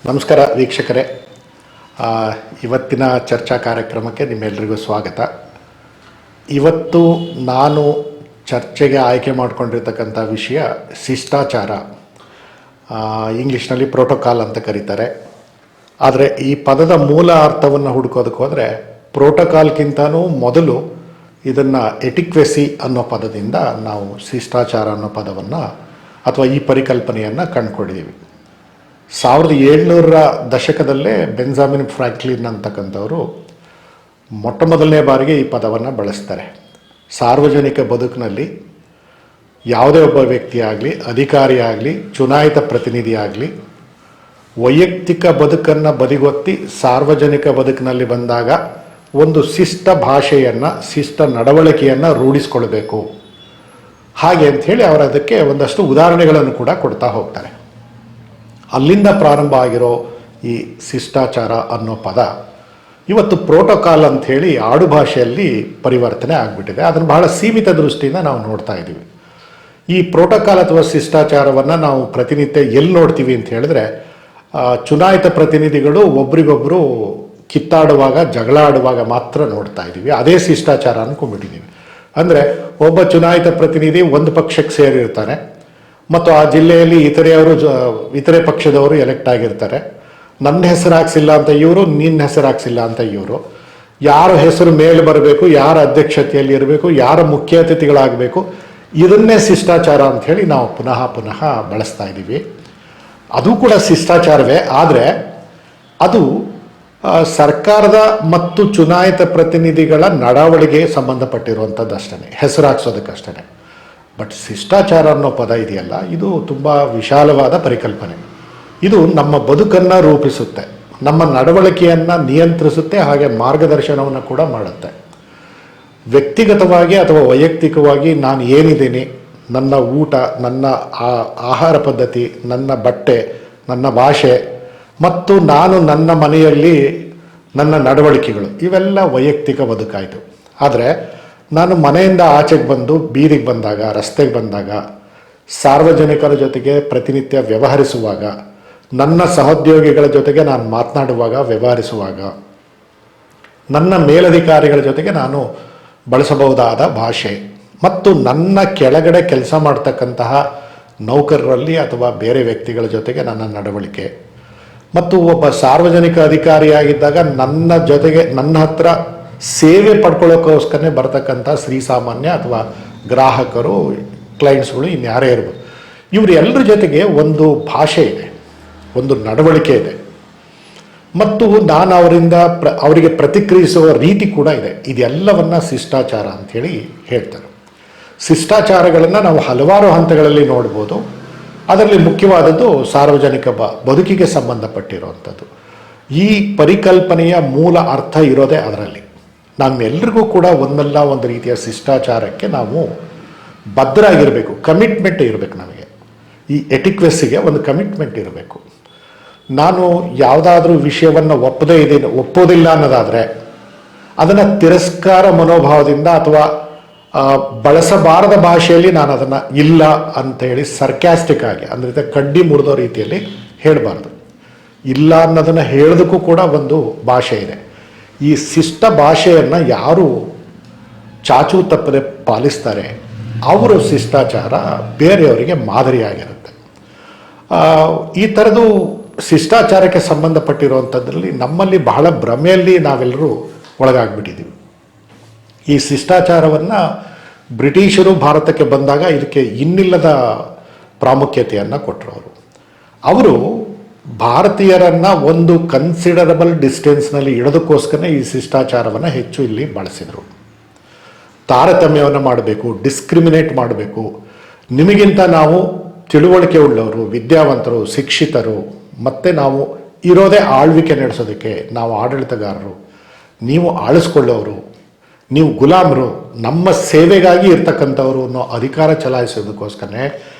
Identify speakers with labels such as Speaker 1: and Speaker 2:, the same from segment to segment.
Speaker 1: ನಮಸ್ಕಾರ ವೀಕ್ಷಕರೇ. ಇವತ್ತಿನ ಚರ್ಚಾ ಕಾರ್ಯಕ್ರಮಕ್ಕೆ ನಿಮ್ಮೆಲ್ಲರಿಗೂ ಸ್ವಾಗತ. ಇವತ್ತು ನಾನು ಚರ್ಚೆಗೆ ಆಯ್ಕೆ ಮಾಡಿಕೊಂಡಿರ್ತಕ್ಕಂಥ ವಿಷಯ ಶಿಷ್ಟಾಚಾರ, ಇಂಗ್ಲೀಷ್ನಲ್ಲಿ ಪ್ರೋಟೋಕಾಲ್ ಅಂತ ಕರೀತಾರೆ. ಆದರೆ ಈ ಪದದ ಮೂಲ ಅರ್ಥವನ್ನು ಹುಡುಕೋದಕ್ಕೆ ಹೋದರೆ ಪ್ರೋಟೋಕಾಲ್ಗಿಂತನೂ ಮೊದಲು ಇದನ್ನು ಎಟಿಕ್ವೆಸಿ ಅನ್ನೋ ಪದದಿಂದ ನಾವು ಶಿಷ್ಟಾಚಾರ ಅನ್ನೋ ಪದವನ್ನು ಅಥವಾ ಈ ಪರಿಕಲ್ಪನೆಯನ್ನು ಕಂಡುಕೊಂಡಿದ್ದೀವಿ. 1700ರ ದಶಕದಲ್ಲೇ ಬೆಂಜಮಿನ್ ಫ್ರಾಂಕ್ಲಿನ್ ಅಂತಕ್ಕಂಥವರು ಮೊಟ್ಟಮೊದಲನೇ ಬಾರಿಗೆ ಈ ಪದವನ್ನು ಬಳಸ್ತಾರೆ. ಸಾರ್ವಜನಿಕ ಬದುಕಿನಲ್ಲಿ ಯಾವುದೇ ಒಬ್ಬ ವ್ಯಕ್ತಿಯಾಗಲಿ, ಅಧಿಕಾರಿ ಆಗಲಿ, ಚುನಾಯಿತ ಪ್ರತಿನಿಧಿ ಆಗಲಿ, ವೈಯಕ್ತಿಕ ಬದುಕನ್ನು ಬದಿಗೊತ್ತಿ ಸಾರ್ವಜನಿಕ ಬದುಕಿನಲ್ಲಿ ಬಂದಾಗ ಒಂದು ಶಿಷ್ಟ ಭಾಷೆಯನ್ನು, ಶಿಷ್ಟ ನಡವಳಿಕೆಯನ್ನು ರೂಢಿಸ್ಕೊಳ್ಬೇಕು. ಹಾಗೆ ಅಂಥೇಳಿ ಅವರು ಅದಕ್ಕೆ ಒಂದಷ್ಟು ಉದಾಹರಣೆಗಳನ್ನು ಕೂಡ ಕೊಡ್ತಾ ಹೋಗ್ತಾರೆ. ಅಲ್ಲಿಂದ ಪ್ರಾರಂಭ ಆಗಿರೋ ಈ ಶಿಷ್ಟಾಚಾರ ಅನ್ನೋ ಪದ ಇವತ್ತು ಪ್ರೋಟೋಕಾಲ್ ಅಂಥೇಳಿ ಆಡುಭಾಷೆಯಲ್ಲಿ ಪರಿವರ್ತನೆ ಆಗಿಬಿಟ್ಟಿದೆ. ಅದನ್ನು ಬಹಳ ಸೀಮಿತ ದೃಷ್ಟಿಯಿಂದ ನಾವು ನೋಡ್ತಾ ಇದ್ದೀವಿ. ಈ ಪ್ರೋಟೋಕಾಲ್ ಅಥವಾ ಶಿಷ್ಟಾಚಾರವನ್ನು ನಾವು ಪ್ರತಿನಿತ್ಯ ಎಲ್ಲಿ ನೋಡ್ತೀವಿ ಅಂತ ಹೇಳಿದ್ರೆ, ಚುನಾಯಿತ ಪ್ರತಿನಿಧಿಗಳು ಒಬ್ರಿಗೊಬ್ಬರು ಕಿತ್ತಾಡುವಾಗ, ಜಗಳ ಆಡುವಾಗ ಮಾತ್ರ ನೋಡ್ತಾ ಇದ್ದೀವಿ. ಅದೇ ಶಿಷ್ಟಾಚಾರ ಅಂದ್ಕೊಂಡ್ಬಿಟ್ಟಿದ್ದೀವಿ. ಅಂದರೆ ಒಬ್ಬ ಚುನಾಯಿತ ಪ್ರತಿನಿಧಿ ಒಂದು ಪಕ್ಷಕ್ಕೆ ಸೇರಿರ್ತಾನೆ ಮತ್ತು ಆ ಜಿಲ್ಲೆಯಲ್ಲಿ ಇತರೆ ಪಕ್ಷದವರು ಎಲೆಕ್ಟ್ ಆಗಿರ್ತಾರೆ. ನನ್ನ ಹೆಸರು ಹಾಕ್ಸಿಲ್ಲ ಅಂತ ಇವರು, ನಿನ್ನ ಹೆಸರು ಹಾಕ್ಸಿಲ್ಲ ಅಂತ ಇವರು, ಯಾರ ಹೆಸರು ಮೇಲೆ ಬರಬೇಕು, ಯಾರ ಅಧ್ಯಕ್ಷತೆಯಲ್ಲಿ ಇರಬೇಕು, ಯಾರ ಮುಖ್ಯ ಅತಿಥಿಗಳಾಗಬೇಕು, ಇದನ್ನೇ ಶಿಷ್ಟಾಚಾರ ಅಂಥೇಳಿ ನಾವು ಪುನಃ ಬಳಸ್ತಾ ಇದ್ದೀವಿ. ಅದು ಕೂಡ ಶಿಷ್ಟಾಚಾರವೇ. ಆದರೆ ಅದು ಸರ್ಕಾರದ ಮತ್ತು ಚುನಾಯಿತ ಪ್ರತಿನಿಧಿಗಳ ನಡವಳಿಕೆಗೆ ಸಂಬಂಧಪಟ್ಟಿರುವಂಥದ್ದು ಅಷ್ಟೇ, ಹೆಸರು ಹಾಕ್ಸೋದಕ್ಕಷ್ಟೇ. ಬಟ್ ಶಿಷ್ಟಾಚಾರ ಅನ್ನೋ ಪದ ಇದೆಯಲ್ಲ, ಇದು ತುಂಬ ವಿಶಾಲವಾದ ಪರಿಕಲ್ಪನೆ. ಇದು ನಮ್ಮ ಬದುಕನ್ನು ರೂಪಿಸುತ್ತೆ, ನಮ್ಮ ನಡವಳಿಕೆಯನ್ನು ನಿಯಂತ್ರಿಸುತ್ತೆ, ಹಾಗೆ ಮಾರ್ಗದರ್ಶನವನ್ನು ಕೂಡ ಮಾಡುತ್ತೆ. ವ್ಯಕ್ತಿಗತವಾಗಿ ಅಥವಾ ವೈಯಕ್ತಿಕವಾಗಿ ನಾನು ಏನಿದ್ದೀನಿ, ನನ್ನ ಊಟ, ನನ್ನ ಆಹಾರ ಪದ್ಧತಿ, ನನ್ನ ಬಟ್ಟೆ, ನನ್ನ ಭಾಷೆ ಮತ್ತು ನಾನು ನನ್ನ ಮನೆಯಲ್ಲಿ ನನ್ನ ನಡವಳಿಕೆಗಳು, ಇವೆಲ್ಲ ವೈಯಕ್ತಿಕ ಬದುಕಾಯಿತು. ಆದರೆ ನಾನು ಮನೆಯಿಂದ ಆಚೆಗೆ ಬಂದು ಬೀದಿಗೆ ಬಂದಾಗ, ರಸ್ತೆಗೆ ಬಂದಾಗ, ಸಾರ್ವಜನಿಕರ ಜೊತೆಗೆ ಪ್ರತಿನಿತ್ಯ ವ್ಯವಹರಿಸುವಾಗ, ನನ್ನ ಸಹೋದ್ಯೋಗಿಗಳ ಜೊತೆಗೆ ನಾನು ಮಾತನಾಡುವಾಗ, ವ್ಯವಹರಿಸುವಾಗ, ನನ್ನ ಮೇಲಧಿಕಾರಿಗಳ ಜೊತೆಗೆ ನಾನು ಬಳಸಬಹುದಾದ ಭಾಷೆ ಮತ್ತು ನನ್ನ ಕೆಳಗಡೆ ಕೆಲಸ ಮಾಡ್ತಕ್ಕಂತಹ ನೌಕರರಲ್ಲಿ ಅಥವಾ ಬೇರೆ ವ್ಯಕ್ತಿಗಳ ಜೊತೆಗೆ ನನ್ನ ನಡವಳಿಕೆ ಮತ್ತು ಒಬ್ಬ ಸಾರ್ವಜನಿಕ ಅಧಿಕಾರಿಯಾಗಿದ್ದಾಗ ನನ್ನ ಜೊತೆಗೆ ನನ್ನ ಹತ್ರ ಸೇವೆ ಪಡ್ಕೊಳ್ಳೋಕ್ಕೋಸ್ಕರನೇ ಬರ್ತಕ್ಕಂಥ ಶ್ರೀಸಾಮಾನ್ಯ ಅಥವಾ ಗ್ರಾಹಕರು, ಕ್ಲೈಂಟ್ಸ್ಗಳು, ಇನ್ಯಾರೇ ಇರ್ಬೋದು, ಇವರೆಲ್ಲರ ಜೊತೆಗೆ ಒಂದು ಭಾಷೆ ಇದೆ, ಒಂದು ನಡವಳಿಕೆ ಇದೆ ಮತ್ತು ನಾನು ಅವರಿಗೆ ಪ್ರತಿಕ್ರಿಯಿಸುವ ರೀತಿ ಕೂಡ ಇದೆ. ಇದೆಲ್ಲವನ್ನು ಶಿಷ್ಟಾಚಾರ ಅಂಥೇಳಿ ಹೇಳ್ತಾರೆ. ಶಿಷ್ಟಾಚಾರಗಳನ್ನು ನಾವು ಹಲವಾರು ಹಂತಗಳಲ್ಲಿ ನೋಡ್ಬೋದು. ಅದರಲ್ಲಿ ಮುಖ್ಯವಾದದ್ದು ಸಾರ್ವಜನಿಕ ಬದುಕಿಗೆ ಸಂಬಂಧಪಟ್ಟಿರುವಂಥದ್ದು. ಈ ಪರಿಕಲ್ಪನೆಯ ಮೂಲ ಅರ್ಥ ಇರೋದೇ ಅದರಲ್ಲಿ. ನಮ್ಮೆಲ್ಲರಿಗೂ ಕೂಡ ಒಂದಲ್ಲ ಒಂದು ರೀತಿಯ ಶಿಷ್ಟಾಚಾರಕ್ಕೆ ನಾವು ಬದ್ಧರಾಗಿರಬೇಕು, ಕಮಿಟ್ಮೆಂಟ್ ಇರಬೇಕು. ನಮಗೆ ಈ ಎಟಿಕ್ವೆಸ್ಸಿಗೆ ಒಂದು ಕಮಿಟ್ಮೆಂಟ್ ಇರಬೇಕು. ನಾನು ಯಾವುದಾದ್ರೂ ವಿಷಯವನ್ನು ಒಪ್ಪೋದಿಲ್ಲ ಅನ್ನೋದಾದರೆ ಅದನ್ನು ತಿರಸ್ಕಾರ ಮನೋಭಾವದಿಂದ ಅಥವಾ ಬಳಸಬಾರದ ಭಾಷೆಯಲ್ಲಿ ನಾನು ಅದನ್ನು ಇಲ್ಲ ಅಂತೇಳಿ ಸರ್ಕ್ಯಾಸ್ಟಿಕ್ ಆಗಿ, ಅಂದರೆ ಕಡ್ಡಿ ಮುರಿದೋ ರೀತಿಯಲ್ಲಿ ಹೇಳಬಾರ್ದು. ಇಲ್ಲ ಅನ್ನೋದನ್ನು ಹೇಳೋದಕ್ಕೂ ಕೂಡ ಒಂದು ಭಾಷೆ ಇದೆ. ಈ ಶಿಷ್ಟ ಭಾಷೆಯನ್ನು ಯಾರು ಚಾಚೂ ತಪ್ಪದೆ ಪಾಲಿಸ್ತಾರೆ ಅವರು ಶಿಷ್ಟಾಚಾರ ಬೇರೆಯವರಿಗೆ ಮಾದರಿಯಾಗಿರುತ್ತೆ. ಈ ಥರದ್ದು ಶಿಷ್ಟಾಚಾರಕ್ಕೆ ಸಂಬಂಧಪಟ್ಟಿರುವಂಥದ್ರಲ್ಲಿ ನಮ್ಮಲ್ಲಿ ಬಹಳ ಭ್ರಮೆಯಲ್ಲಿ ನಾವೆಲ್ಲರೂ ಒಳಗಾಗ್ಬಿಟ್ಟಿದ್ದೀವಿ. ಈ ಶಿಷ್ಟಾಚಾರವನ್ನು ಬ್ರಿಟಿಷರು ಭಾರತಕ್ಕೆ ಬಂದಾಗ ಇದಕ್ಕೆ ಇನ್ನಿಲ್ಲದ ಪ್ರಾಮುಖ್ಯತೆಯನ್ನು ಕೊಟ್ಟರು. ಅವರು ಭಾರತೀಯರನ್ನು ಒಂದು ಕನ್ಸಿಡರಬಲ್ ಡಿಸ್ಟೆನ್ಸ್ನಲ್ಲಿ ಇಡೋದಕ್ಕೋಸ್ಕರ ಈ ಶಿಷ್ಟಾಚಾರವನ್ನು ಹೆಚ್ಚು ಇಲ್ಲಿ ಬಳಸಿದರು. ತಾರತಮ್ಯವನ್ನು ಮಾಡಬೇಕು, ಡಿಸ್ಕ್ರಿಮಿನೇಟ್ ಮಾಡಬೇಕು, ನಿಮಗಿಂತ ನಾವು ತಿಳುವಳಿಕೆ ಉಳ್ಳವರು, ವಿದ್ಯಾವಂತರು, ಶಿಕ್ಷಿತರು, ಮತ್ತು ನಾವು ಇರೋದೇ ಆಳ್ವಿಕೆ ನಡೆಸೋದಕ್ಕೆ, ನಾವು ಆಡಳಿತಗಾರರು, ನೀವು ಆಳಿಸ್ಕೊಳ್ಳೋರು, ನೀವು ಗುಲಾಮರು, ನಮ್ಮ ಸೇವೆಗಾಗಿ ಇರ್ತಕ್ಕಂಥವ್ರು ಅನ್ನೋ ಅಧಿಕಾರ ಚಲಾಯಿಸೋದಕ್ಕೋಸ್ಕರನೇ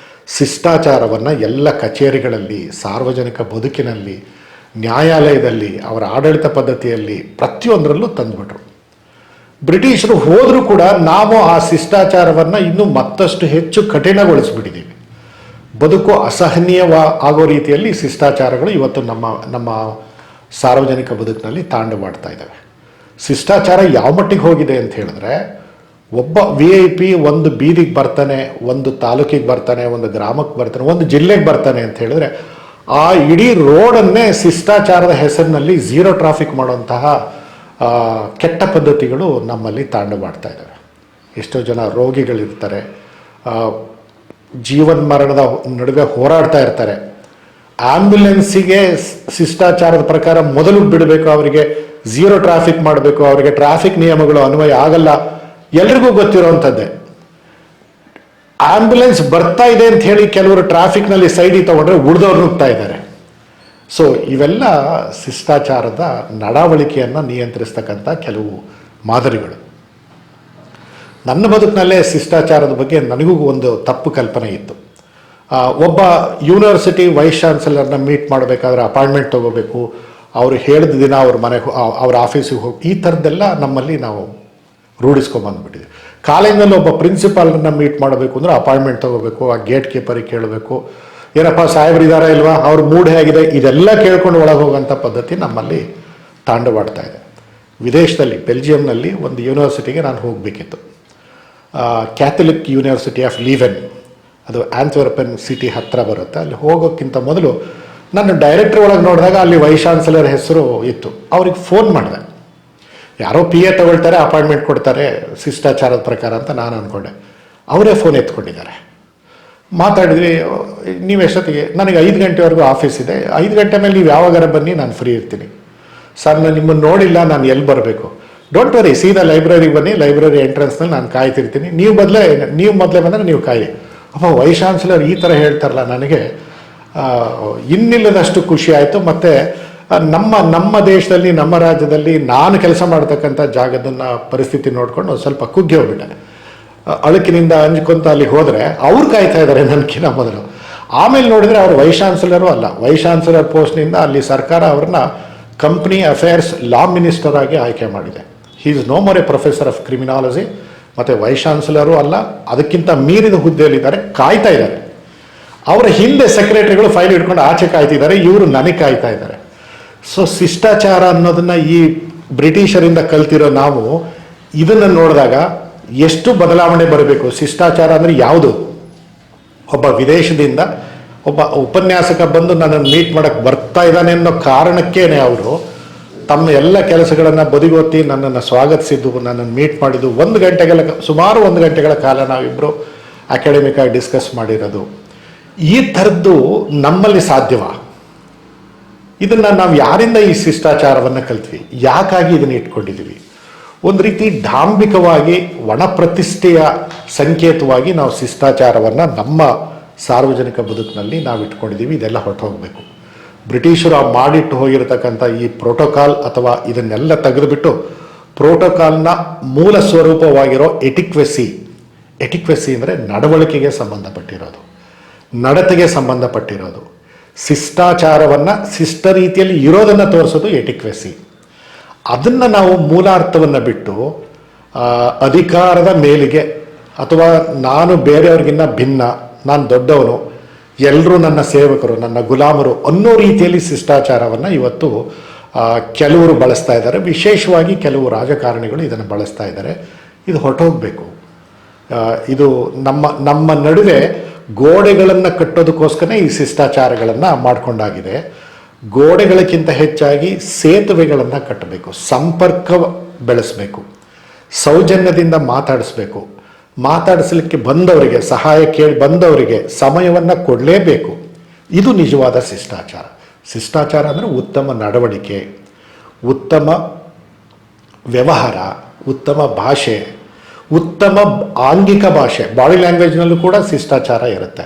Speaker 1: ಶಿಷ್ಟಾಚಾರವನ್ನು ಎಲ್ಲ ಕಚೇರಿಗಳಲ್ಲಿ, ಸಾರ್ವಜನಿಕ ಬದುಕಿನಲ್ಲಿ, ನ್ಯಾಯಾಲಯದಲ್ಲಿ, ಅವರ ಆಡಳಿತ ಪದ್ಧತಿಯಲ್ಲಿ ಪ್ರತಿಯೊಂದರಲ್ಲೂ ತಂದುಬಿಟ್ರು. ಬ್ರಿಟಿಷರು ಹೋದರೂ ಕೂಡ ನಾವು ಆ ಶಿಷ್ಟಾಚಾರವನ್ನು ಇನ್ನೂ ಮತ್ತಷ್ಟು ಹೆಚ್ಚು ಕಠಿಣಗೊಳಿಸ್ಬಿಟ್ಟಿದ್ದೀವಿ. ಬದುಕು ಆಗೋ ರೀತಿಯಲ್ಲಿ ಶಿಷ್ಟಾಚಾರಗಳು ಇವತ್ತು ನಮ್ಮ ಸಾರ್ವಜನಿಕ ಬದುಕಿನಲ್ಲಿ ತಾಂಡವಾಡ್ತಾ ಇದ್ದಾವೆ. ಶಿಷ್ಟಾಚಾರ ಯಾವ ಮಟ್ಟಿಗೆ ಹೋಗಿದೆ ಅಂತ ಹೇಳಿದ್ರೆ, ಒಬ್ಬ VIP ಒಂದು ಬೀದಿಗೆ ಬರ್ತಾನೆ, ಒಂದು ತಾಲೂಕಿಗೆ ಬರ್ತಾನೆ, ಒಂದು ಗ್ರಾಮಕ್ಕೆ ಬರ್ತಾನೆ, ಒಂದು ಜಿಲ್ಲೆಗೆ ಬರ್ತಾನೆ ಅಂತ ಹೇಳಿದ್ರೆ ಆ ಇಡೀ ರೋಡನ್ನೇ ಶಿಷ್ಟಾಚಾರದ ಹೆಸರಿನಲ್ಲಿ ಝೀರೋ ಟ್ರಾಫಿಕ್ ಮಾಡುವಂತಹ ಕೆಟ್ಟ ಪದ್ಧತಿಗಳು ನಮ್ಮಲ್ಲಿ ತಾಂಡವಾಡ್ತಾ ಇದ್ದಾವೆ. ಎಷ್ಟೋ ಜನ ರೋಗಿಗಳಿರ್ತಾರೆ, ಜೀವನ್ಮರಣದ ನಡುವೆ ಹೋರಾಡ್ತಾ ಇರ್ತಾರೆ. ಆಂಬ್ಯುಲೆನ್ಸಿಗೆ ಶಿಷ್ಟಾಚಾರದ ಪ್ರಕಾರ ಮೊದಲು ಬಿಡಬೇಕು, ಅವರಿಗೆ ಝೀರೋ ಟ್ರಾಫಿಕ್ ಮಾಡಬೇಕು, ಅವರಿಗೆ ಟ್ರಾಫಿಕ್ ನಿಯಮಗಳು ಅನ್ವಯ ಆಗಲ್ಲ, ಎಲ್ರಿಗೂ ಗೊತ್ತಿರೋವಂಥದ್ದೇ. ಆಂಬ್ಯುಲೆನ್ಸ್ ಬರ್ತಾ ಇದೆ ಅಂತ ಹೇಳಿ ಕೆಲವರು ಟ್ರಾಫಿಕ್ನಲ್ಲಿ ಸೈಡಿಗೆ ತಗೊಂಡ್ರೆ ಉಳಿದವ್ರು ನುಗ್ತಾ ಇದ್ದಾರೆ. ಸೊ ಇವೆಲ್ಲ ಶಿಷ್ಟಾಚಾರದ ನಡವಳಿಕೆಯನ್ನು ನಿಯಂತ್ರಿಸ್ತಕ್ಕಂಥ ಕೆಲವು ಮಾದರಿಗಳು. ನನ್ನ ಬದುಕಿನಲ್ಲೇ ಶಿಷ್ಟಾಚಾರದ ಬಗ್ಗೆ ನನಗೂ ಒಂದು ತಪ್ಪು ಕಲ್ಪನೆ ಇತ್ತು. ಒಬ್ಬ ಯೂನಿವರ್ಸಿಟಿ ವೈಸ್ ಚಾನ್ಸಲರ್ನ ಮೀಟ್ ಮಾಡಬೇಕಾದ್ರೆ ಅಪಾಯಿಂಟ್ಮೆಂಟ್ ತೊಗೋಬೇಕು, ಅವರು ಹೇಳಿದ ದಿನ ಅವ್ರ ಮನೆಗೆ ಅವ್ರ ಆಫೀಸಿಗೆ ಹೋಗಿ, ಈ ಥರದ್ದೆಲ್ಲ ನಮ್ಮಲ್ಲಿ ನಾವು ರೂಢಿಸ್ಕೊಂಬಂದ್ಬಿಟ್ಟಿದೆ. ಕಾಲೇಜಿನಲ್ಲಿ ಒಬ್ಬ ಪ್ರಿನ್ಸಿಪಾಲ್ನ ಮೀಟ್ ಮಾಡಬೇಕು ಅಂದರೆ ಅಪಾಯಿಂಟ್ಮೆಂಟ್ ತೊಗೋಬೇಕು, ಆ ಗೇಟ್ ಕೀಪರಿಗೆ ಕೇಳಬೇಕು, ಏನಪ್ಪ ಸಾಹೇಬ್ರು ಇದ್ದಾರಾ ಇಲ್ವಾ, ಅವ್ರ ಮೂಡ್ ಹೇಗಿದೆ, ಇದೆಲ್ಲ ಕೇಳ್ಕೊಂಡು ಒಳಗೆ ಹೋಗೋಂಥ ಪದ್ಧತಿ ನಮ್ಮಲ್ಲಿ ತಾಂಡವಾಡ್ತಾ ಇದೆ. ವಿದೇಶದಲ್ಲಿ ಬೆಲ್ಜಿಯಂನಲ್ಲಿ ಒಂದು ಯೂನಿವರ್ಸಿಟಿಗೆ ನಾನು ಹೋಗಬೇಕಿತ್ತು. ಕ್ಯಾಥಲಿಕ್ ಯೂನಿವರ್ಸಿಟಿ ಆಫ್ ಲೀವೆನ್, ಅದು ಆಂಟ್ವರ್ಪನ್ ಸಿಟಿ ಹತ್ತಿರ ಬರುತ್ತೆ. ಅಲ್ಲಿ ಹೋಗೋಕ್ಕಿಂತ ಮೊದಲು ನಾನು ಡೈರೆಕ್ಟ್ರ್ ಒಳಗೆ ನೋಡಿದಾಗ ಅಲ್ಲಿ ವೈಸ್ ಚಾನ್ಸಲರ್ ಹೆಸರು ಇತ್ತು. ಅವ್ರಿಗೆ ಫೋನ್ ಮಾಡಿದೆ. ಯಾರೋ PA ತಗೊಳ್ತಾರೆ, ಅಪಾಯಿಂಟ್ಮೆಂಟ್ ಕೊಡ್ತಾರೆ ಶಿಷ್ಟಾಚಾರದ ಪ್ರಕಾರ ಅಂತ ನಾನು ಅಂದ್ಕೊಂಡೆ. ಅವರೇ ಫೋನ್ ಎತ್ಕೊಂಡಿದ್ದಾರೆ. ಮಾತಾಡಿದ್ವಿ, ನೀವು ಎಷ್ಟೊತ್ತಿಗೆ? ನನಗೆ 5 ಗಂಟೆವರೆಗೂ ಆಫೀಸ್ ಇದೆ, 5 ಗಂಟೆ ಮೇಲೆ ನೀವು ಯಾವಾಗಾರ ಬನ್ನಿ, ನಾನು ಫ್ರೀ ಇರ್ತೀನಿ. ಸರ್, ನಾನು ನಿಮ್ಮನ್ನು ನೋಡಿಲ್ಲ, ನಾನು ಎಲ್ಲಿ ಬರಬೇಕು? ಡೋಂಟ್ ವರಿ, ಸೀದಾ ಲೈಬ್ರರಿಗೆ ಬನ್ನಿ, ಲೈಬ್ರರಿ ಎಂಟ್ರೆನ್ಸ್ನಲ್ಲಿ ನಾನು ಕಾಯ್ತಿರ್ತೀನಿ, ನೀವು ಮೊದಲೇ ಬಂದರೆ ನೀವು ಕಾಯಿ. ಅಪ್ಪ, ವೈಸ್ ಚಾನ್ಸಲರ್ ಈ ಥರ ಹೇಳ್ತಾರಲ್ಲ, ನನಗೆ ಇನ್ನಿಲ್ಲದಷ್ಟು ಖುಷಿ ಆಯಿತು. ಮತ್ತು ನಮ್ಮ ದೇಶದಲ್ಲಿ, ನಮ್ಮ ರಾಜ್ಯದಲ್ಲಿ ನಾನು ಕೆಲಸ ಮಾಡ್ತಕ್ಕಂಥ ಜಾಗದನ್ನು ಪರಿಸ್ಥಿತಿ ನೋಡ್ಕೊಂಡು ಸ್ವಲ್ಪ ಕುಗ್ಗಿ ಹೋಗ್ಬಿಟ್ಟೆ. ಅಳಕಿನಿಂದ ಅಂಜ್ಕೊಂತ ಅಲ್ಲಿ ಹೋದರೆ ಅವ್ರು ಕಾಯ್ತಾ ಇದ್ದಾರೆ ನನಗಿನ್ನ ಮೊದಲು. ಆಮೇಲೆ ನೋಡಿದರೆ ಅವರು ವೈಸ್ ಚಾನ್ಸಲರು ಅಲ್ಲ, ವೈಸ್ ಚಾನ್ಸಲರ್ ಪೋಸ್ಟ್ನಿಂದ ಅಲ್ಲಿ ಸರ್ಕಾರ ಅವ್ರನ್ನ ಕಂಪ್ನಿ ಅಫೇರ್ಸ್ ಲಾ ಮಿನಿಸ್ಟರ್ ಆಗಿ ಆಯ್ಕೆ ಮಾಡಿದೆ. He is no more a professor of criminology, ಮತ್ತು ವೈಸ್ ಚಾನ್ಸಲರು ಅಲ್ಲ, ಅದಕ್ಕಿಂತ ಮೀರಿದ ಹುದ್ದೆಯಲ್ಲಿದ್ದಾರೆ, ಕಾಯ್ತಾ ಇದ್ದಾರೆ. ಅವರ ಹಿಂದೆ ಸೆಕ್ರೆಟರಿಗಳು ಫೈಲ್ ಹಿಡ್ಕೊಂಡು ಆಚೆ ಕಾಯ್ತಿದ್ದಾರೆ, ಇವರು ನನಗೆ ಕಾಯ್ತಾ ಇದ್ದಾರೆ. ಸೊ ಶಿಷ್ಟಾಚಾರ ಅನ್ನೋದನ್ನು ಈ ಬ್ರಿಟಿಷರಿಂದ ಕಲ್ತಿರೋ ನಾವು ಇದನ್ನು ನೋಡಿದಾಗ ಎಷ್ಟು ಬದಲಾವಣೆ ಬರಬೇಕು. ಶಿಷ್ಟಾಚಾರ ಅಂದರೆ ಯಾವುದು? ಒಬ್ಬ ವಿದೇಶದಿಂದ ಒಬ್ಬ ಉಪನ್ಯಾಸಕ ಬಂದು ನನ್ನನ್ನು ಮೀಟ್ ಮಾಡೋಕ್ಕೆ ಬರ್ತಾ ಇದ್ದಾನೆ ಅನ್ನೋ ಕಾರಣಕ್ಕೇನೆ ಅವರು ತಮ್ಮ ಎಲ್ಲ ಕೆಲಸಗಳನ್ನು ಬದಿಗೊತ್ತಿ ನನ್ನನ್ನು ಸ್ವಾಗತಿಸಿದ್ದು, ನನ್ನನ್ನು ಮೀಟ್ ಮಾಡಿದ್ದು. ಸುಮಾರು 1 ಗಂಟೆಗಳ ಕಾಲ ನಾವಿಬ್ಬರು ಅಕಾಡೆಮಿಕ್ ಆಗಿ ಡಿಸ್ಕಸ್ ಮಾಡಿರೋದು. ಈ ಥರದ್ದು ನಮ್ಮಲ್ಲಿ ಸಾಧ್ಯವಾ? ಇದನ್ನು ನಾವು ಯಾರಿಂದ ಈ ಶಿಷ್ಟಾಚಾರವನ್ನು ಕಲ್ತ್ವಿ? ಯಾಕಾಗಿ ಇದನ್ನು ಇಟ್ಕೊಂಡಿದ್ದೀವಿ? ಒಂದು ರೀತಿ ಡಾಂಬಿಕವಾಗಿ ಒಣ ಪ್ರತಿಷ್ಠೆಯ ಸಂಕೇತವಾಗಿ ನಾವು ಶಿಷ್ಟಾಚಾರವನ್ನು ನಮ್ಮ ಸಾರ್ವಜನಿಕ ಬದುಕಿನಲ್ಲಿ ನಾವು ಇಟ್ಕೊಂಡಿದ್ದೀವಿ. ಇದೆಲ್ಲ ಹೊರಟೋಗಬೇಕು. ಬ್ರಿಟಿಷರು ಮಾಡಿಟ್ಟು ಹೋಗಿರತಕ್ಕಂಥ ಈ ಪ್ರೋಟೋಕಾಲ್ ಅಥವಾ ಇದನ್ನೆಲ್ಲ ತೆಗೆದುಬಿಟ್ಟು ಪ್ರೋಟೋಕಾಲ್ನ ಮೂಲ ಸ್ವರೂಪವಾಗಿರೋ ಎಟಿಕ್ವೆಸಿ ಅಂದರೆ ನಡವಳಿಕೆಗೆ ಸಂಬಂಧಪಟ್ಟಿರೋದು, ನಡತೆಗೆ ಸಂಬಂಧಪಟ್ಟಿರೋದು, ಶಿಷ್ಟಾಚಾರವನ್ನು ಶಿಷ್ಟ ರೀತಿಯಲ್ಲಿ ಇರೋದನ್ನು ತೋರಿಸೋದು ಎಟಿಕ್ವೆಸಿ. ಅದನ್ನು ನಾವು ಮೂಲಾರ್ಥವನ್ನು ಬಿಟ್ಟು ಅಧಿಕಾರದ ಮೇಲಿಗೆ ಅಥವಾ ನಾನು ಬೇರೆಯವ್ರಿಗಿನ್ನ ಭಿನ್ನ, ನಾನು ದೊಡ್ಡವನು, ಎಲ್ಲರೂ ನನ್ನ ಸೇವಕರು, ನನ್ನ ಗುಲಾಮರು ಅನ್ನೋ ರೀತಿಯಲ್ಲಿ ಶಿಷ್ಟಾಚಾರವನ್ನು ಇವತ್ತು ಕೆಲವರು ಬಳಸ್ತಾ ಇದ್ದಾರೆ. ವಿಶೇಷವಾಗಿ ಕೆಲವು ರಾಜಕಾರಣಿಗಳು ಇದನ್ನು ಬಳಸ್ತಾ ಇದ್ದಾರೆ. ಇದು ಹೊರಟೋಗಬೇಕು. ಇದು ನಮ್ಮ ನಡುವೆ ಗೋಡೆಗಳನ್ನು ಕಟ್ಟೋದಕ್ಕೋಸ್ಕರ ಈ ಶಿಷ್ಟಾಚಾರಗಳನ್ನು ಮಾಡಿಕೊಂಡಾಗಿದೆ. ಗೋಡೆಗಳಕ್ಕಿಂತ ಹೆಚ್ಚಾಗಿ ಸೇತುವೆಗಳನ್ನು ಕಟ್ಟಬೇಕು, ಸಂಪರ್ಕ ಬೆಳೆಸಬೇಕು, ಸೌಜನ್ಯದಿಂದ ಮಾತಾಡಿಸ್ಬೇಕು, ಮಾತಾಡಿಸಲಿಕ್ಕೆ ಬಂದವರಿಗೆ, ಸಹಾಯ ಕೇಳಿ ಬಂದವರಿಗೆ ಸಮಯವನ್ನು ಕೊಡಲೇಬೇಕು. ಇದು ನಿಜವಾದ ಶಿಷ್ಟಾಚಾರ. ಶಿಷ್ಟಾಚಾರ ಅಂದರೆ ಉತ್ತಮ ನಡವಳಿಕೆ, ಉತ್ತಮ ವ್ಯವಹಾರ, ಉತ್ತಮ ಭಾಷೆ, ಉತ್ತಮ ಆಂಗಿಕ ಭಾಷೆ. ಬಾಡಿ ಲ್ಯಾಂಗ್ವೇಜ್ನಲ್ಲೂ ಕೂಡ ಶಿಷ್ಟಾಚಾರ ಇರುತ್ತೆ.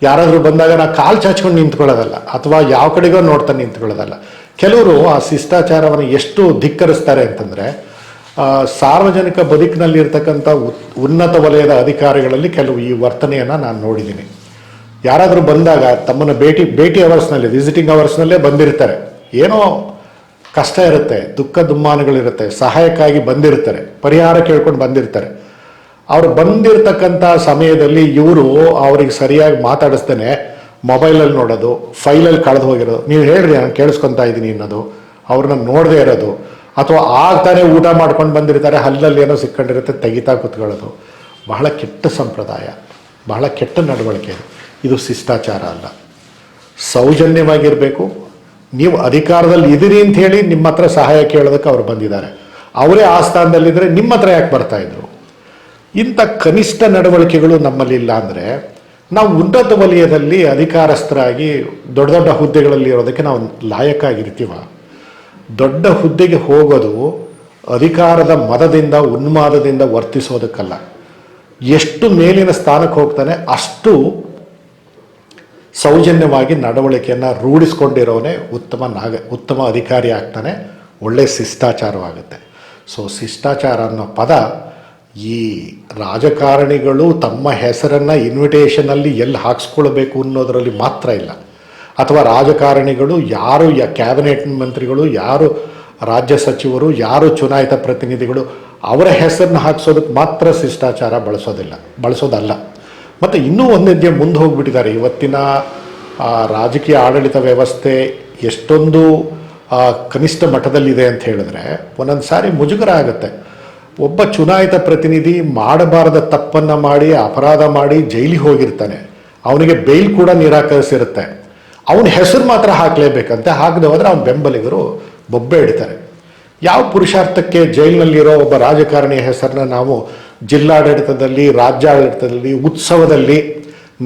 Speaker 1: ಯಾರಾದರೂ ಬಂದಾಗ ನಾವು ಕಾಲು ಚಾಚ್ಕೊಂಡು ನಿಂತ್ಕೊಳ್ಳೋದಲ್ಲ, ಅಥವಾ ಯಾವ ಕಡೆಗೋ ನೋಡ್ತಾ ನಿಂತ್ಕೊಳ್ಳೋದಲ್ಲ. ಕೆಲವರು ಆ ಶಿಷ್ಟಾಚಾರವನ್ನು ಎಷ್ಟು ಧಿಕ್ಕರಿಸ್ತಾರೆ ಅಂತಂದರೆ, ಸಾರ್ವಜನಿಕ ಬದುಕಿನಲ್ಲಿರ್ತಕ್ಕಂಥ ಉನ್ನತ ವಲಯದ ಅಧಿಕಾರಿಗಳಲ್ಲಿ ಕೆಲವು ಈ ವರ್ತನೆಯನ್ನು ನಾನು ನೋಡಿದ್ದೀನಿ. ಯಾರಾದರೂ ಬಂದಾಗ ತಮ್ಮನ್ನು ಭೇಟಿ ಅವರ್ಸ್ನಲ್ಲಿ, ವಿಸಿಟಿಂಗ್ ಅವರ್ಸ್ನಲ್ಲೇ ಬಂದಿರ್ತಾರೆ, ಏನೋ ಕಷ್ಟ ಇರುತ್ತೆ, ದುಃಖ ದುಮ್ಮಾನಗಳಿರುತ್ತೆ, ಸಹಾಯಕ್ಕಾಗಿ ಬಂದಿರ್ತಾರೆ, ಪರಿಹಾರ ಕೇಳ್ಕೊಂಡು ಬಂದಿರ್ತಾರೆ. ಅವರು ಬಂದಿರತಕ್ಕಂಥ ಸಮಯದಲ್ಲಿ ಇವರು ಅವ್ರಿಗೆ ಸರಿಯಾಗಿ ಮಾತಾಡಿಸ್ದೇನೆ ಮೊಬೈಲಲ್ಲಿ ನೋಡೋದು, ಫೈಲಲ್ಲಿ ಕಳೆದು ಹೋಗಿರೋದು, ನೀವು ಹೇಳ್ರಿ ನಾನು ಕೇಳಿಸ್ಕೊತಾ ಇದ್ದೀನಿ ಅನ್ನೋದು, ಅವ್ರನ್ನ ನೋಡದೇ ಇರೋದು, ಅಥವಾ ಆಗ್ತಾನೆ ಊಟ ಮಾಡ್ಕೊಂಡು ಬಂದಿರ್ತಾರೆ, ಹಲ್ಲಲ್ಲಿ ಏನೋ ಸಿಕ್ಕೊಂಡಿರುತ್ತೆ ತೆಗಿತಾ ಕೂತ್ಕೊಳ್ಳೋದು, ಬಹಳ ಕೆಟ್ಟ ಸಂಪ್ರದಾಯ, ಬಹಳ ಕೆಟ್ಟ ನಡವಳಿಕೆ. ಇದು ಶಿಷ್ಟಾಚಾರ ಅಲ್ಲ. ಸೌಜನ್ಯವಾಗಿರಬೇಕು. ನೀವು ಅಧಿಕಾರದಲ್ಲಿ ಇದ್ದೀರಿ ಅಂತ ಹೇಳಿ ನಿಮ್ಮ ಹತ್ರ ಸಹಾಯ ಕೇಳೋದಕ್ಕೆ ಅವ್ರು ಬಂದಿದ್ದಾರೆ. ಅವರೇ ಆ ಸ್ಥಾನದಲ್ಲಿದ್ದರೆ ನಿಮ್ಮ ಹತ್ರ ಯಾಕೆ ಬರ್ತಾಯಿದ್ರು? ಇಂಥ ಕನಿಷ್ಠ ನಡವಳಿಕೆಗಳು ನಮ್ಮಲ್ಲಿಲ್ಲ ಅಂದರೆ ನಾವು ಉನ್ನತ ವಲಯದಲ್ಲಿ ಅಧಿಕಾರಸ್ಥರಾಗಿ ದೊಡ್ಡ ದೊಡ್ಡ ಹುದ್ದೆಗಳಲ್ಲಿ ಇರೋದಕ್ಕೆ ನಾವು ಲಾಯಕ್ಕಾಗಿರ್ತೀವ? ದೊಡ್ಡ ಹುದ್ದೆಗೆ ಹೋಗೋದು ಅಧಿಕಾರದ ಮದದಿಂದ ಉನ್ಮಾದದಿಂದ ವರ್ತಿಸೋದಕ್ಕಲ್ಲ. ಎಷ್ಟು ಮೇಲಿನ ಸ್ಥಾನಕ್ಕೆ ಹೋಗ್ತಾನೆ ಅಷ್ಟು ಸೌಜನ್ಯವಾಗಿ ನಡವಳಿಕೆಯನ್ನು ರೂಢಿಸ್ಕೊಂಡಿರೋನೇ ಉತ್ತಮ ಅಧಿಕಾರಿ ಆಗ್ತಾನೆ, ಒಳ್ಳೆಯ ಶಿಷ್ಟಾಚಾರವಾಗುತ್ತೆ. ಸೊ ಶಿಷ್ಟಾಚಾರ ಅನ್ನೋ ಪದ ಈ ರಾಜಕಾರಣಿಗಳು ತಮ್ಮ ಹೆಸರನ್ನು ಇನ್ವಿಟೇಷನಲ್ಲಿ ಎಲ್ಲಿ ಹಾಕ್ಸ್ಕೊಳ್ಬೇಕು ಅನ್ನೋದರಲ್ಲಿ ಮಾತ್ರ ಇಲ್ಲ, ಅಥವಾ ರಾಜಕಾರಣಿಗಳು ಯಾರು ಕ್ಯಾಬಿನೆಟ್ ಮಂತ್ರಿಗಳು, ಯಾರು ರಾಜ್ಯ ಸಚಿವರು, ಯಾರು ಚುನಾಯಿತ ಪ್ರತಿನಿಧಿಗಳು ಅವರ ಹೆಸರನ್ನು ಹಾಕ್ಸೋದಕ್ಕೆ ಮಾತ್ರ ಶಿಷ್ಟಾಚಾರ ಬಳಸೋದಲ್ಲ. ಮತ್ತು ಇನ್ನೂ ಒಂದು ಹೆಜ್ಜೆ ಮುಂದೆ ಹೋಗಿಬಿಟ್ಟಿದ್ದಾರೆ. ಇವತ್ತಿನ ರಾಜಕೀಯ ಆಡಳಿತ ವ್ಯವಸ್ಥೆ ಎಷ್ಟೊಂದು ಕನಿಷ್ಠ ಮಟ್ಟದಲ್ಲಿದೆ ಅಂತ ಹೇಳಿದ್ರೆ ಒಂದೊಂದು ಸಾರಿ ಮುಜುಗರ ಆಗುತ್ತೆ. ಒಬ್ಬ ಚುನಾಯಿತ ಪ್ರತಿನಿಧಿ ಮಾಡಬಾರದ ತಪ್ಪನ್ನು ಮಾಡಿ ಅಪರಾಧ ಮಾಡಿ ಜೈಲಿಗೆ ಹೋಗಿರ್ತಾನೆ, ಅವನಿಗೆ ಬೇಲ್ ಕೂಡ ನಿರಾಕರಿಸಿರುತ್ತೆ, ಅವನ ಹೆಸರು ಮಾತ್ರ ಹಾಕಲೇಬೇಕಂತೆ. ಹಾಕದೆ ಹೋದರೆ ಅವನ ಬೆಂಬಲಿಗರು ಬೊಬ್ಬೆ ಇಡ್ತಾರೆ. ಯಾವ ಪುರುಷಾರ್ಥಕ್ಕೆ ಜೈಲಿನಲ್ಲಿರೋ ಒಬ್ಬ ರಾಜಕಾರಣಿಯ ಹೆಸರನ್ನ ನಾವು ಜಿಲ್ಲಾಡಳಿತದಲ್ಲಿ, ರಾಜ್ಯಾಡಳಿತದಲ್ಲಿ, ಉತ್ಸವದಲ್ಲಿ,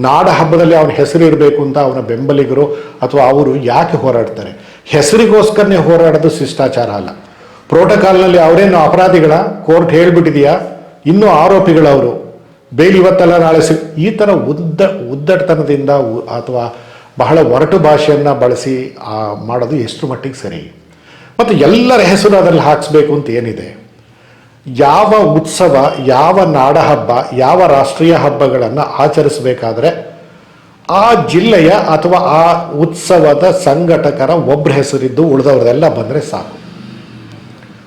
Speaker 1: ನಾಡ ಹಬ್ಬದಲ್ಲಿ ಅವನ ಹೆಸರು ಇರಬೇಕು ಅಂತ ಅವನ ಬೆಂಬಲಿಗರು ಅಥವಾ ಅವರು ಯಾಕೆ ಹೋರಾಡ್ತಾರೆ? ಹೆಸರಿಗೋಸ್ಕರನೇ ಹೋರಾಡೋದು ಶಿಷ್ಟಾಚಾರ ಅಲ್ಲ. ಪ್ರೋಟೋಕಾಲ್ನಲ್ಲಿ ಅವರೇನು ಅಪರಾಧಿಗಳ? ಕೋರ್ಟ್ ಹೇಳ್ಬಿಟ್ಟಿದೆಯಾ? ಇನ್ನೂ ಆರೋಪಿಗಳವರು, ಬೇಲ್ ಇವತ್ತಲ್ಲ ನಾಳೆ ಈ ಥರ ಉದ್ದಟತನದಿಂದ ಅಥವಾ ಬಹಳ ಒರಟು ಭಾಷೆಯನ್ನು ಬಳಸಿ ಮಾಡೋದು ಎಷ್ಟು ಮಟ್ಟಿಗೆ ಸರಿ? ಮತ್ತು ಎಲ್ಲರ ಹೆಸರು ಅದರಲ್ಲಿ ಹಾಕಿಸ್ಬೇಕು ಅಂತ ಏನಿದೆ? ಯಾವ ಉತ್ಸವ, ಯಾವ ನಾಡ ಹಬ್ಬ, ಯಾವ ರಾಷ್ಟ್ರೀಯ ಹಬ್ಬಗಳನ್ನು ಆಚರಿಸಬೇಕಾದ್ರೆ ಆ ಜಿಲ್ಲೆಯ ಅಥವಾ ಆ ಉತ್ಸವದ ಸಂಘಟಕರ ಒಬ್ಬರ ಹೆಸರಿದ್ದು ಉಳಿದವರೆಲ್ಲ ಬಂದರೆ ಸಾಕು.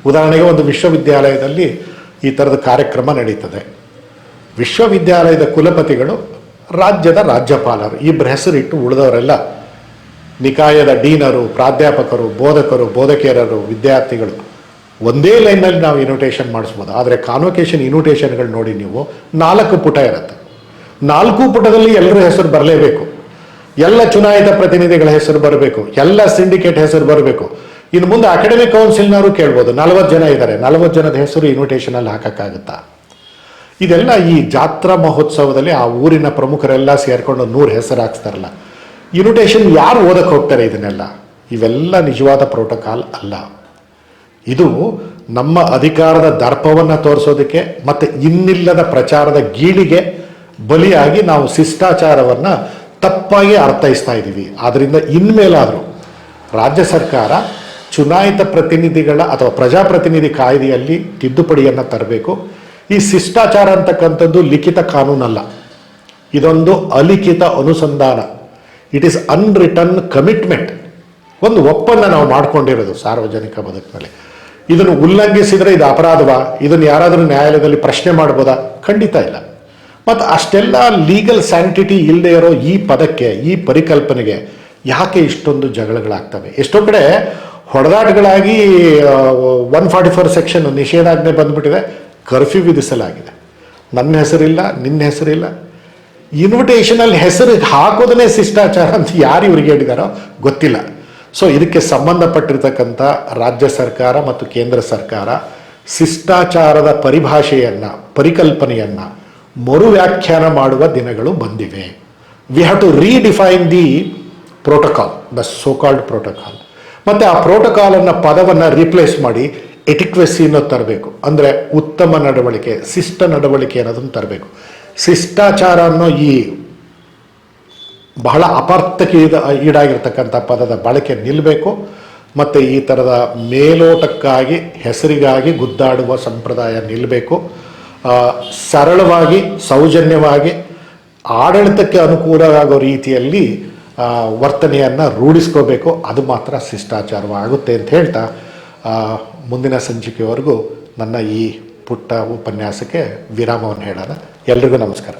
Speaker 1: ಉದಾಹರಣೆಗೆ ಒಂದು ವಿಶ್ವವಿದ್ಯಾಲಯದಲ್ಲಿ ಈ ಥರದ ಕಾರ್ಯಕ್ರಮ ನಡೀತದೆ. ವಿಶ್ವವಿದ್ಯಾಲಯದ ಕುಲಪತಿಗಳು, ರಾಜ್ಯದ ರಾಜ್ಯಪಾಲರು, ಇಬ್ಬರ ಹೆಸರಿಟ್ಟು ಉಳಿದವರೆಲ್ಲ ನಿಕಾಯದ ಡೀನರು, ಪ್ರಾಧ್ಯಾಪಕರು, ಬೋಧಕರು, ಬೋಧಕಿಯರರು, ವಿದ್ಯಾರ್ಥಿಗಳು ಒಂದೇ ಲೈನಲ್ಲಿ ನಾವು ಇನ್ವಿಟೇಷನ್ ಮಾಡಿಸ್ಬೋದು. ಆದರೆ ಕಾನ್ವೊಕೇಶನ್ ಇನ್ವಿಟೇಷನ್ಗಳು ನೋಡಿ ನೀವು 4 ಪುಟ ಇರುತ್ತೆ. 4 ಪುಟದಲ್ಲಿ ಎಲ್ಲರ ಹೆಸರು ಬರಲೇಬೇಕು, ಎಲ್ಲ ಚುನಾಯಿತ ಪ್ರತಿನಿಧಿಗಳ ಹೆಸರು ಬರಬೇಕು, ಎಲ್ಲ ಸಿಂಡಿಕೇಟ್ ಹೆಸರು ಬರಬೇಕು. ಇನ್ನು ಮುಂದೆ ಅಕಾಡೆಮಿಕ್ ಕೌನ್ಸಿಲ್ನವರು ಕೇಳ್ಬೋದು, 40 ಜನ ಇದ್ದಾರೆ, 40 ಜನದ ಹೆಸರು ಇನ್ವಿಟೇಷನಲ್ಲಿ ಹಾಕೋಕ್ಕಾಗುತ್ತಾ? ಇದೆಲ್ಲ ಈ ಜಾತ್ರಾ ಮಹೋತ್ಸವದಲ್ಲಿ ಆ ಊರಿನ ಪ್ರಮುಖರೆಲ್ಲ ಸೇರಿಕೊಂಡು 100 ಹೆಸರು ಹಾಕ್ಸ್ತಾರಲ್ಲ, ಇನ್ವಿಟೇಷನ್ ಯಾರು ಓದಕ್ಕೆ ಹೋಗ್ತಾರೆ? ಇದನ್ನೆಲ್ಲ ಇವೆಲ್ಲ ನಿಜವಾದ ಪ್ರೋಟೋಕಾಲ್ ಅಲ್ಲ. ಇದು ನಮ್ಮ ಅಧಿಕಾರದ ದರ್ಪವನ್ನು ತೋರಿಸೋದಕ್ಕೆ ಮತ್ತು ಇನ್ನಿಲ್ಲದ ಪ್ರಚಾರದ ಗೀಳಿಗೆ ಬಲಿಯಾಗಿ ನಾವು ಶಿಷ್ಟಾಚಾರವನ್ನು ತಪ್ಪಾಗಿ ಅರ್ಥೈಸ್ತಾ ಇದ್ದೀವಿ. ಆದ್ದರಿಂದ ಇನ್ಮೇಲಾದರೂ ರಾಜ್ಯ ಸರ್ಕಾರ ಚುನಾಯಿತ ಪ್ರತಿನಿಧಿಗಳ ಅಥವಾ ಪ್ರಜಾಪ್ರತಿನಿಧಿ ಕಾಯ್ದೆಯಲ್ಲಿ ತಿದ್ದುಪಡಿಯನ್ನು ತರಬೇಕು. ಈ ಶಿಷ್ಟಾಚಾರ ಅಂತಕ್ಕಂಥದ್ದು ಲಿಖಿತ ಕಾನೂನಲ್ಲ, ಇದೊಂದು ಅಲಿಖಿತ ಅನುಸಂಧಾನ. ಇಟ್ ಈಸ್ ಅನ್ರಿಟನ್ ಕಮಿಟ್ಮೆಂಟ್, ಒಂದು ಒಪ್ಪಂದ ನಾವು ಮಾಡ್ಕೊಂಡಿರೋದು ಸಾರ್ವಜನಿಕ ಬದುಕಿನಲ್ಲಿ. ಇದನ್ನು ಉಲ್ಲಂಘಿಸಿದರೆ ಇದು ಅಪರಾಧವಾ? ಇದನ್ನು ಯಾರಾದರೂ ನ್ಯಾಯಾಲಯದಲ್ಲಿ ಪ್ರಶ್ನೆ ಮಾಡ್ಬೋದಾ? ಖಂಡಿತ ಇಲ್ಲ. ಮತ್ತು ಅಷ್ಟೆಲ್ಲ ಲೀಗಲ್ ಸ್ಯಾಂಕ್ಟಿಟಿ ಇಲ್ಲದೆ ಇರೋ ಈ ಪದಕ್ಕೆ, ಈ ಪರಿಕಲ್ಪನೆಗೆ ಯಾಕೆ ಇಷ್ಟೊಂದು ಜಗಳಗಳಾಗ್ತವೆ? ಎಷ್ಟೋ ಕಡೆ ಹೊಡೆದಾಟಗಳಾಗಿ 144 ಸೆಕ್ಷನ್ ನಿಷೇಧಾಜ್ಞೆ ಬಂದ್ಬಿಟ್ಟಿದೆ, ಕರ್ಫ್ಯೂ ವಿಧಿಸಲಾಗಿದೆ. ನನ್ನ ಹೆಸರಿಲ್ಲ, ನಿನ್ನ ಹೆಸರಿಲ್ಲ. ಇನ್ವಿಟೇಷನಲ್ಲಿ ಹೆಸರು ಹಾಕೋದನ್ನೇ ಶಿಷ್ಟಾಚಾರ ಅಂತ ಯಾರು ಇವರಿಗೆ ಹೇಳಿದಾರೋ ಗೊತ್ತಿಲ್ಲ. ಸೊ ಇದಕ್ಕೆ ಸಂಬಂಧಪಟ್ಟಿರ್ತಕ್ಕಂಥ ರಾಜ್ಯ ಸರ್ಕಾರ ಮತ್ತು ಕೇಂದ್ರ ಸರ್ಕಾರ ಶಿಷ್ಟಾಚಾರದ ಪರಿಭಾಷೆಯನ್ನು, ಪರಿಕಲ್ಪನೆಯನ್ನು ಮರು ವ್ಯಾಖ್ಯಾನ ಮಾಡುವ ದಿನಗಳು ಬಂದಿವೆ. We have to redefine the protocol, the so called protocol. ಮತ್ತು ಆ ಪ್ರೋಟೋಕಾಲನ್ನು ಪದವನ್ನು ರೀಪ್ಲೇಸ್ ಮಾಡಿ ಎಟಿಕ್ವೆಸಿ ಅನ್ನೋದು ತರಬೇಕು. ಅಂದರೆ ಉತ್ತಮ ನಡವಳಿಕೆ, ಶಿಷ್ಟ ನಡವಳಿಕೆ ಅನ್ನೋದನ್ನು ತರಬೇಕು. ಶಿಷ್ಟಾಚಾರ ಅನ್ನೋ ಈ ಬಹಳ ಅಪಾರ್ಥಕ್ಕೆ ಈಡಾಗಿರ್ತಕ್ಕಂಥ ಪದದ ಬಳಕೆ ನಿಲ್ಲಬೇಕು. ಮತ್ತು ಈ ಥರದ ಮೇಲೋಟಕ್ಕಾಗಿ, ಹೆಸರಿಗಾಗಿ ಗುದ್ದಾಡುವ ಸಂಪ್ರದಾಯ ನಿಲ್ಲಬೇಕು. ಸರಳವಾಗಿ, ಸೌಜನ್ಯವಾಗಿ, ಆಡಳಿತಕ್ಕೆ ಅನುಕೂಲವಾಗೋ ರೀತಿಯಲ್ಲಿ ವರ್ತನೆಯನ್ನು ರೂಢಿಸ್ಕೋಬೇಕು. ಅದು ಮಾತ್ರ ಶಿಷ್ಟಾಚಾರವಾಗುತ್ತೆ ಅಂತ ಹೇಳ್ತಾ ಮುಂದಿನ ಸಂಚಿಕೆವರೆಗೂ ನನ್ನ ಈ ಪುಟ್ಟ ಉಪನ್ಯಾಸಕ್ಕೆ ವಿರಾಮವನ್ನು ಹೇಳೋಣ. ಎಲ್ರಿಗೂ ನಮಸ್ಕಾರ.